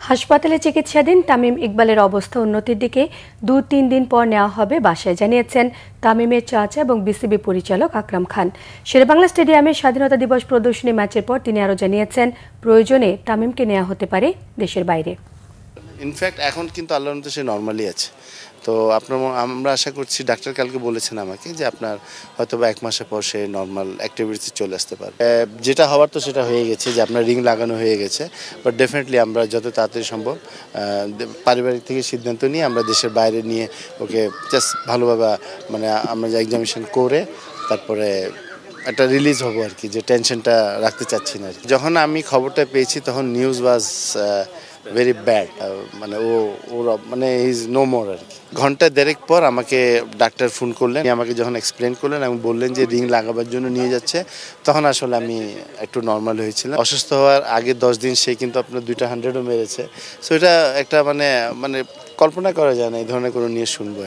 হাসপাতালে চিকিৎসাধীন তামিম ইকবালের অবস্থা উন্নতির দিকে ২-৩ দিন পর নেওয়া হবে বাসায়, জানিয়েছেন তামিমের চাচা এবং বিসিবি পরিচালক আকরাম খান। শেরেবাংলা স্টেডিয়ামে স্বাধীনতা দিবস প্রদর্শনী ম্যাচের পর তিনি আরও জানিয়েছেন, প্রয়োজনে তামিমকে নেওয়া হতে পারে দেশের বাইরে। ইনফ্যাক্ট এখন কিন্তু আল্লাহর মতো সে নর্মালি আছে। তো আমরা আশা করছি, ডাক্তার কালকে বলেছেন আমাকে যে আপনার হয়তো বা 1 মাসের পর সে নর্মাল অ্যাক্টিভিটিতে চলে আসতে পারে। যেটা হওয়ার তো সেটা হয়ে গেছে, যে আপনার রিং লাগানো হয়ে গেছে। বাট ডেফিনেটলি আমরা যত তাড়াতাড়ি সম্ভব পারিবারিক থেকে সিদ্ধান্ত নিয়ে আমরা দেশের বাইরে নিয়ে ওকে জাস্ট ভালোভাবে মানে আমরা যে এক্সামিনেশন করে তারপরে একটা রিলিজ হবো আর কি, যে টেনশনটা রাখতে চাচ্ছি না। যখন আমি খবরটা পেয়েছি তখন নিউজ ওয়াজ ভেরি ব্যাড, মানে মানে ইজ নো মোর আর কি। ঘন্টা দেড়েক পর আমাকে ডাক্তার ফোন করলেন, আমাকে যখন এক্সপ্লেন করলেন এবং বললেন যে রিং লাগাবার জন্য নিয়ে যাচ্ছে, তখন আসলে আমি একটু নর্মাল হয়েছিলাম। অসুস্থ হওয়ার আগে 10 দিন সে কিন্তু আপনার 2টা 100ও মেরেছে। সো এটা একটা মানে কল্পনা করা যায় না এই ধরনের কোনো নিয়ে শুনবো।